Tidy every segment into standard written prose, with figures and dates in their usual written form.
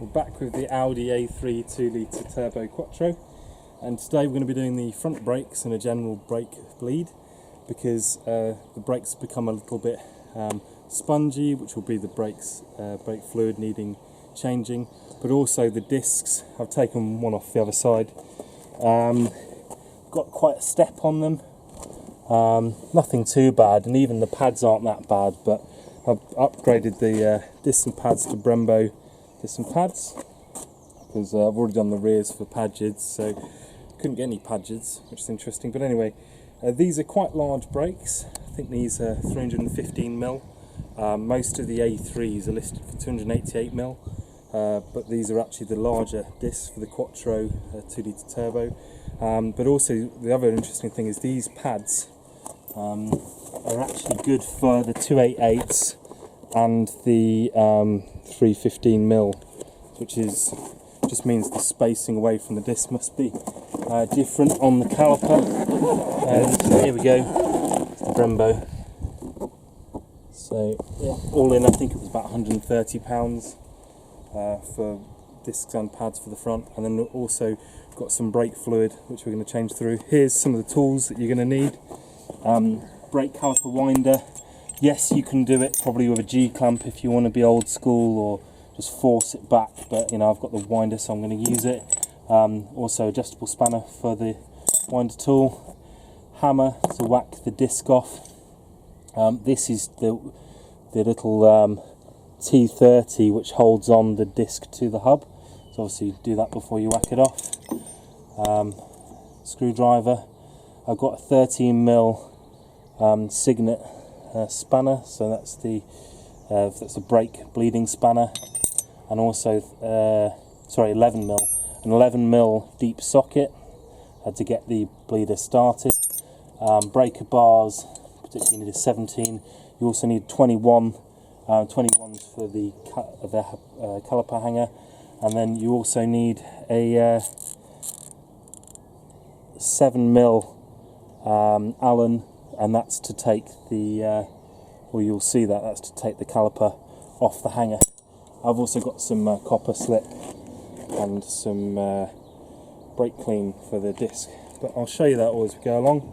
We're back with the Audi A3 2-litre turbo quattro, and today we're going to be doing the front brakes and a general brake bleed because the brakes become a little bit spongy, which will be the brake fluid needing changing, but also the discs. I've taken one off the other side. Got quite a step on them, nothing too bad, and even the pads aren't that bad, but I've upgraded the discs and pads to Brembo discs and pads because I've already done the rears for Padgids, so couldn't get any Padgids, which is interesting. But anyway, these are quite large brakes. I think these are 315mm. Most of the A3s are listed for 288mm, but these are actually the larger discs for the Quattro 2-litre turbo. But also the other interesting thing is these pads are actually good for the 288s and the 315mm, which just means the spacing away from the disc must be different on the caliper. So here we go, it's the Brembo. So yeah, all in I think it was about £130 for discs and pads for the front, and then also got some brake fluid which we're going to change through. Here's some of the tools that you're going to need. Brake caliper winder. Yes, you can do it probably with a G-clamp if you want to be old school, or just force it back, but you know, I've got the winder, so I'm going to use it. Also adjustable spanner for the winder tool. Hammer to whack the disc off. This is the little T30 which holds on the disc to the hub, so obviously do that before you whack it off. Screwdriver. I've got a 13mm Signet spanner, so that's a brake bleeding spanner, and also 11mm, an 11mm deep socket to get the bleeder started. Breaker bars, particularly you need a 17. You also need 21. 21s for the caliper hanger, and then you also need a 7mm Allen, and that's to take the well, you'll see that's to take the caliper off the hanger. I've also got some copper slip and some brake clean for the disc, but I'll show you that all as we go along.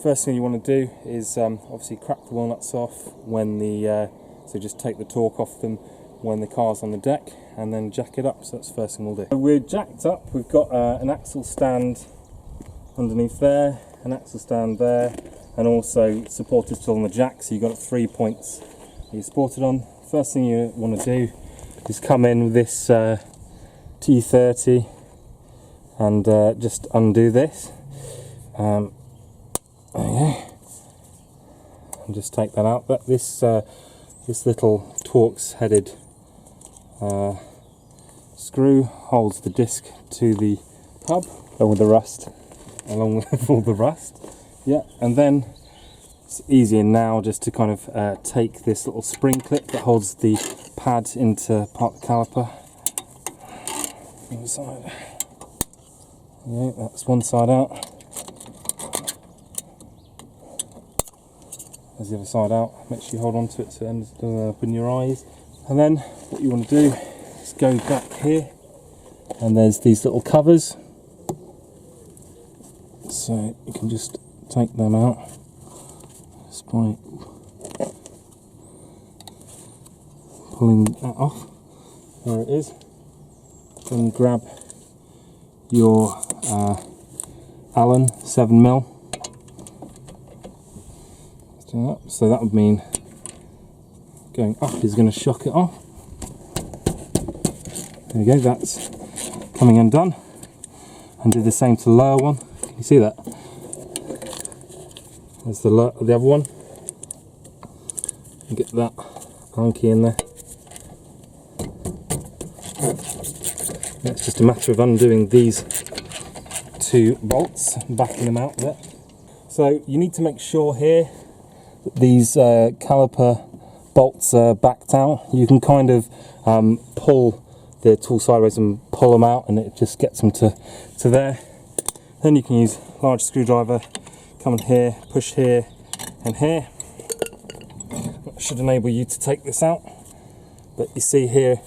First thing you want to do is obviously crack the wheel nuts off when the so just take the torque off them when the car's on the deck, and then jack it up. So that's the first thing we'll do. So we're jacked up. We've got an axle stand underneath there, an axle stand there, and also supported still on the jack, so you've got 3 points that you're supported on. First thing you want to do is come in with this T30 and just undo this. There you go. And just take that out. But this little Torx headed screw holds the disc to the hub along with all the rust. Yeah, and then it's easier now just to kind of take this little spring clip that holds the pad into part of the caliper. Inside. Yeah, that's one side out. There's the other side out. Make sure you hold on to it so it doesn't open your eyes. And then what you want to do is go back here, and there's these little covers. So you can just take them out just by pulling that off. There it is. Then grab your Allen 7mm. So that would mean going up is going to shock it off. There we go, that's coming undone. And do the same to the lower one. Can you see that? There's the other one. And get that hanky in there. And it's just a matter of undoing these two bolts and backing them out a bit. So you need to make sure here that these caliper bolts are backed out. You can kind of pull the tool sideways and pull them out, and it just gets them to there. Then you can use a large screwdriver, come in here, push here and here. That should enable you to take this out. But you see here,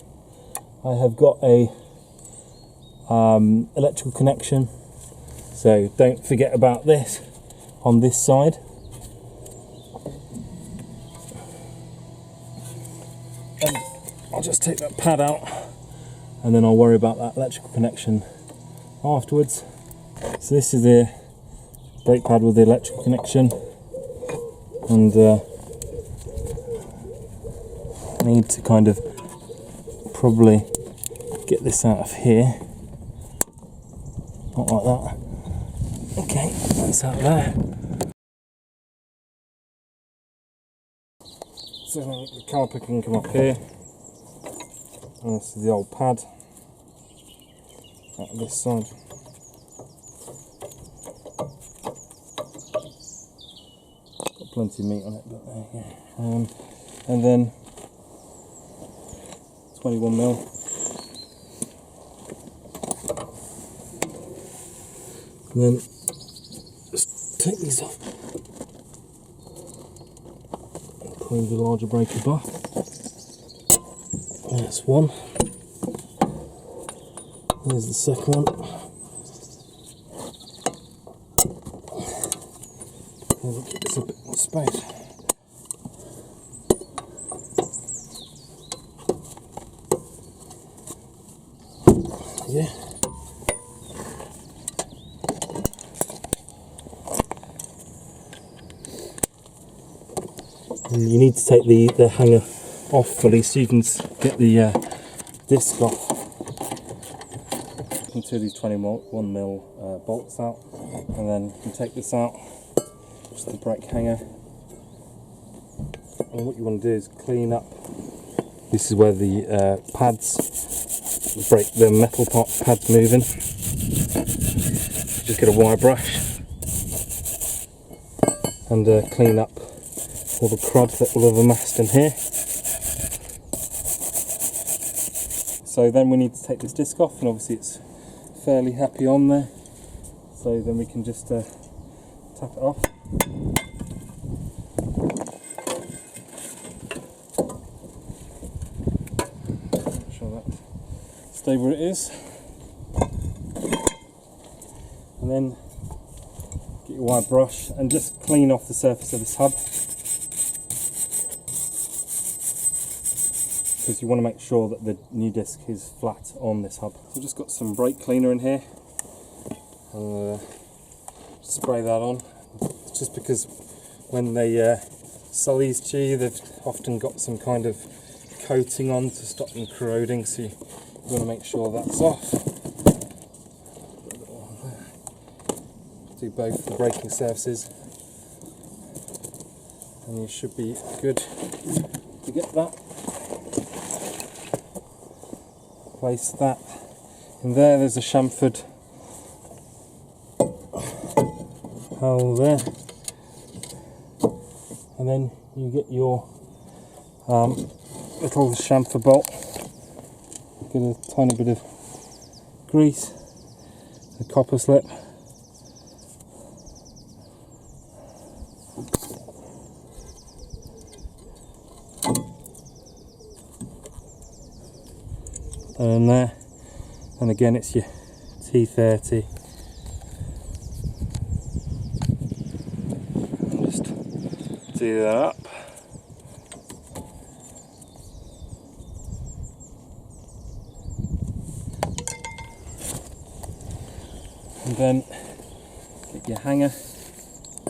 I have got a electrical connection, so don't forget about this on this side. And I'll just take that pad out and then I'll worry about that electrical connection afterwards. So this is the brake pad with the electrical connection, and I need to kind of probably get this out of here, not like that. Okay, that's out there. So the caliper can come up here, and this is the old pad out this side. Got plenty of meat on it, but there you go. And then 21mm. And then just take these off. Put in the larger breaker bar. That's one. There's the second one. And give this a bit more space. Yeah. And you need to take the hanger off fully so you can get the disc off. Until these 21mm bolts out, and then you can take this out, just the brake hanger. And what you want to do is clean up. This is where the pads, the metal pads moving. Just get a wire brush and clean up all the crud that will have amassed in here. So then we need to take this disc off, and obviously it's fairly happy on there, so then we can just tap it off. Make sure that stay where it is, and then get your wire brush and just clean off the surface of this hub, because you want to make sure that the new disc is flat on this hub. So I've just got some brake cleaner in here, and spray that on. It's just because when they sell these to you, they've often got some kind of coating on to stop them corroding, so you want to make sure that's off. Do both the braking surfaces, and you should be good to get that. Place that in there. There's a chamfered hole there, and then you get your little chamfer bolt. Get a tiny bit of grease, a copper slip, and there, and again it's your T30. And just do that up. And then get your hanger.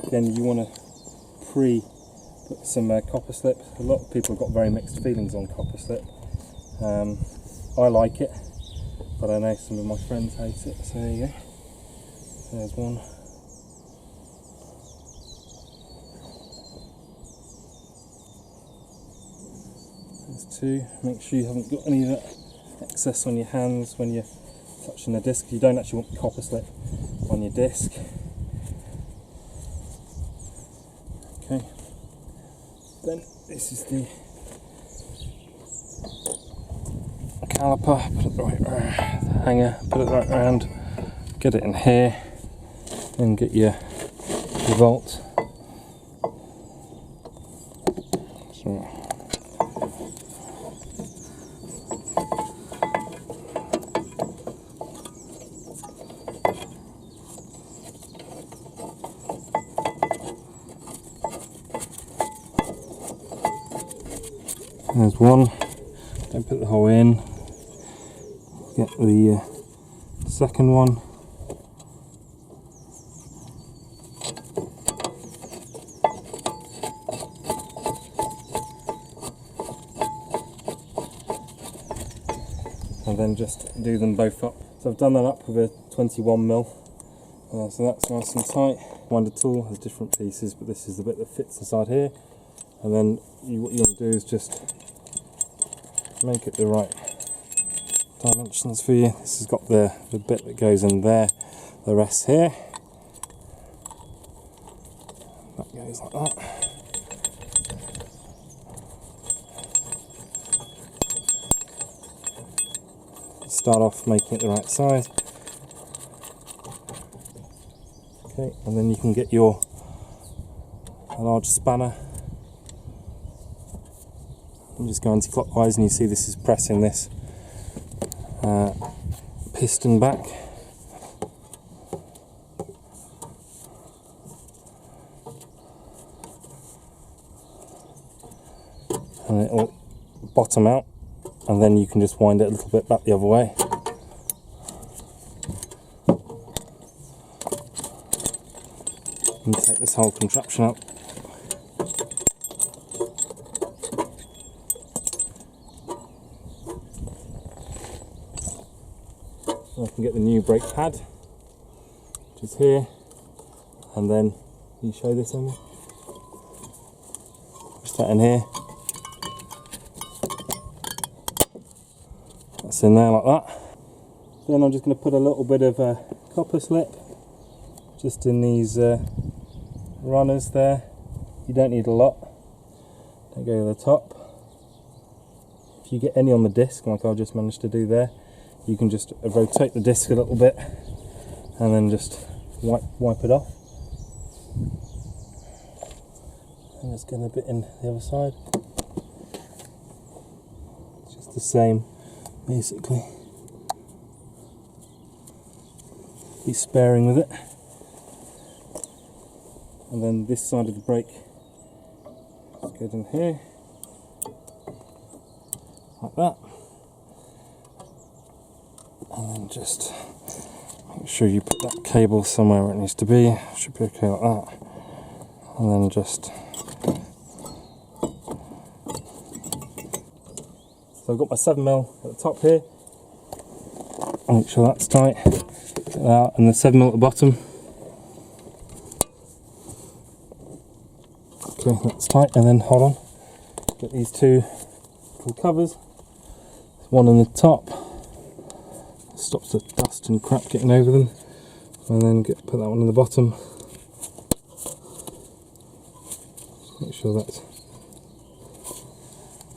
Again, you want to put some copper slip. A lot of people have got very mixed feelings on copper slip. I like it, but I know some of my friends hate it, so there you go. There's one. There's two. Make sure you haven't got any of that excess on your hands when you're touching the disc. You don't actually want copper slip on your disc. Okay. Then this is the caliper, put it right around the hanger, put it right around, get it in here, then get your bolt. So There's one. Don't put the hole in. Get the second one. And then just do them both up. So I've done that up with a 21mm. So that's nice and tight. Winder tool has different pieces, but this is the bit that fits inside here. And then what you want to do is just make it the right dimensions for you. This has got the bit that goes in there, the rest here. That goes like that. Start off making it the right size. Okay, and then you can get a large spanner. I'm just going anti-clockwise, and you see this is pressing this piston back. And it'll bottom out, and then you can just wind it a little bit back the other way. And take this whole contraption out. I can get the new brake pad, which is here, and then can you show this on me? Push that in here. That's in there like that. Then I'm just going to put a little bit of copper slip just in these runners there. You don't need a lot. Don't go to the top. If you get any on the disc, like I just managed to do there, you can just rotate the disc a little bit and then just wipe it off. And let's get a bit in the other side. It's just the same, basically. Be sparing with it. And then this side of the brake, let's get in here, like that. And then just make sure you put that cable somewhere where it needs to be. Should be okay like that. And then just, so I've got my 7mm at the top here. Make sure that's tight. Get that out, and the 7mm at the bottom. Okay, that's tight. And then hold on. Get these two little covers. One on the top. Stops the dust and crap getting over them, and then put that one in the bottom. Just make sure that's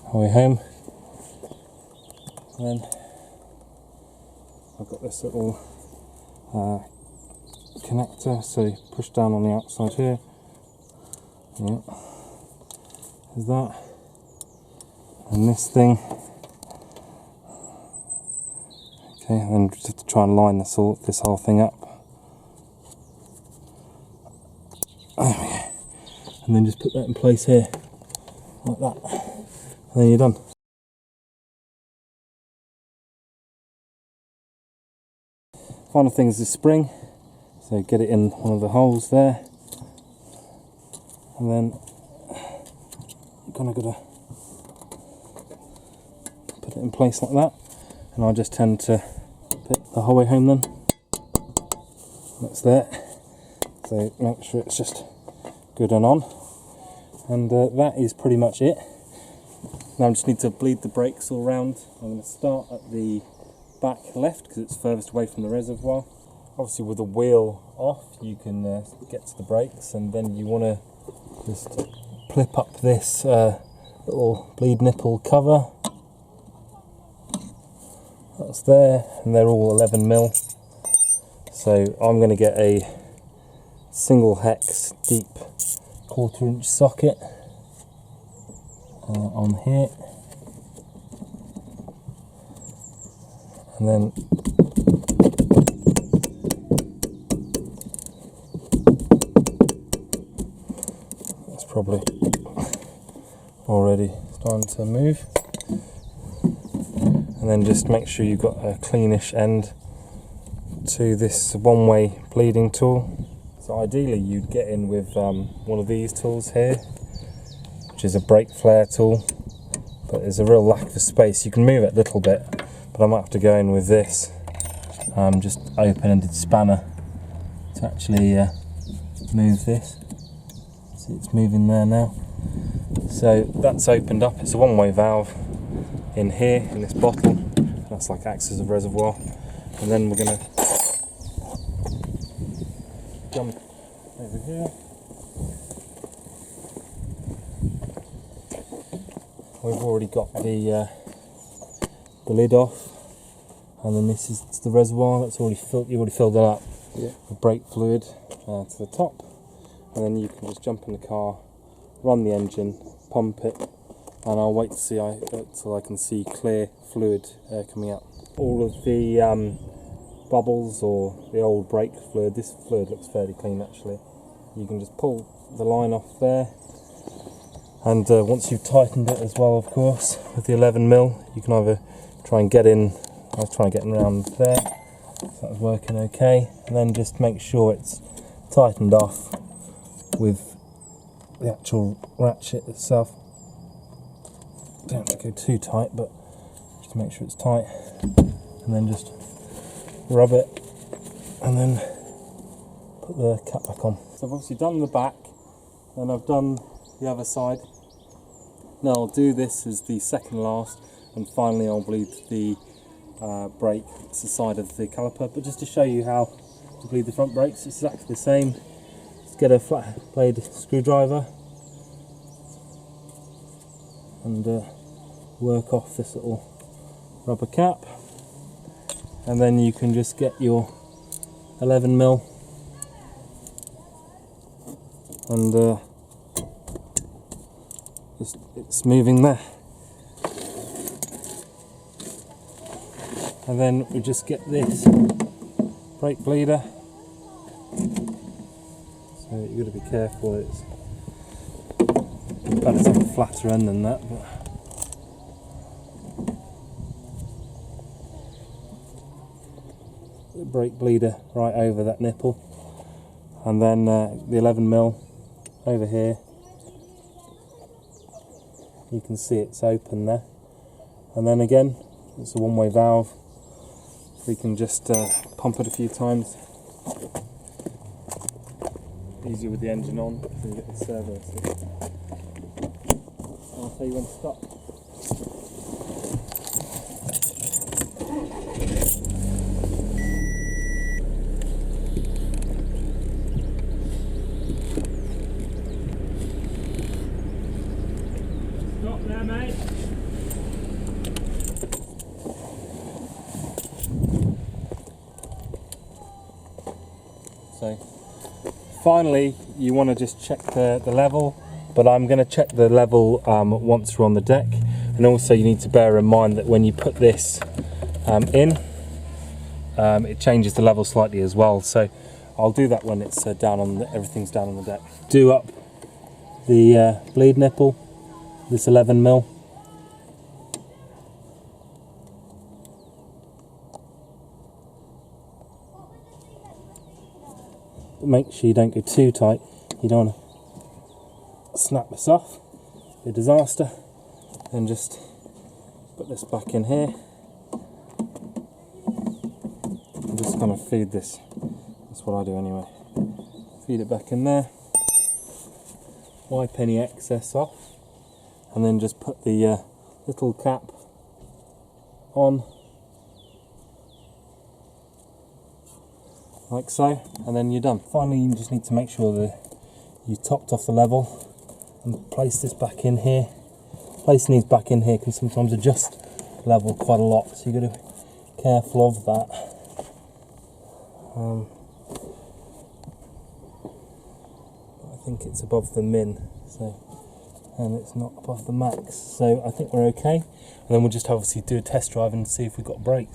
our way home. And then I've got this little connector, so you push down on the outside here. Yeah, there's that, and this thing. Okay, and then just have to try and line this whole thing up. There we go. And then just put that in place here, like that. And then you're done. Final thing is this spring. So get it in one of the holes there. And then you're kind of got to put it in place like that. And I just tend to put the whole way home then. That's there. So make sure it's just good and on. And that is pretty much it. Now I just need to bleed the brakes all round. I'm going to start at the back left because it's furthest away from the reservoir. Obviously with the wheel off you can get to the brakes, and then you want to just clip up this little bleed nipple cover. That's there, and they're all 11mm. So I'm going to get a single hex deep 1/4 inch socket on here, and then that's probably already starting to move. And then just make sure you've got a cleanish end to this one-way bleeding tool. So ideally you'd get in with one of these tools here, which is a brake flare tool, but there's a real lack of space. You can move it a little bit, but I might have to go in with this, just open-ended spanner to actually move this. See, it's moving there now. So that's opened up. It's a one-way valve in here, in this bottle. That's like acts as a reservoir. And then we're going to jump over here. We've already got the lid off, and then this is the reservoir. That's already filled. You already filled it up with brake fluid to the top, and then you can just jump in the car, run the engine, pump it, and I'll wait to see till I can see clear fluid coming out. All of the bubbles or the old brake fluid, this fluid looks fairly clean actually. You can just pull the line off there, and once you've tightened it as well, of course, with the 11mm, you can either try and get in. I was trying to get around there, so that was working okay, and then just make sure it's tightened off with the actual ratchet itself. Don't have to go too tight, but just to make sure it's tight, and then just rub it, and then put the cap back on. So I've obviously done the back, and I've done the other side. Now I'll do this as the second last, and finally I'll bleed the brake. It's the side of the caliper, but just to show you how to bleed the front brakes, it's exactly the same. Just get a flat blade screwdriver and work off this little rubber cap, and then you can just get your 11mm and it's moving there, and then we just get this brake bleeder. So you've got to be careful. It's better to have a flatter end than that, but the brake bleeder right over that nipple, and then the 11mm over here. You can see it's open there, and then again it's a one-way valve. We can just pump it a few times. Easier with the engine on, so you get the servo. I'll tell you when to stop. Stop there, mate. So finally, you want to just check the level, but I'm going to check the level once we're on the deck. And also you need to bear in mind that when you put this in, it changes the level slightly as well. So I'll do that when it's down on everything's down on the deck. Do up the bleed nipple, this 11mm. Make sure you don't go too tight. You don't want to snap this off, be a disaster. And just put this back in here and just kind of feed this. That's what I do anyway. Feed it back in there, wipe any excess off, and then just put the little cap on like so, and then you're done. Finally, you just need to make sure that you topped off the level and place this back in here. Placing these back in here can sometimes adjust level quite a lot, so you've got to be careful of that. I think it's above the min, so, and it's not above the max, so I think we're okay. And then we'll just obviously do a test drive and see if we've got a brake.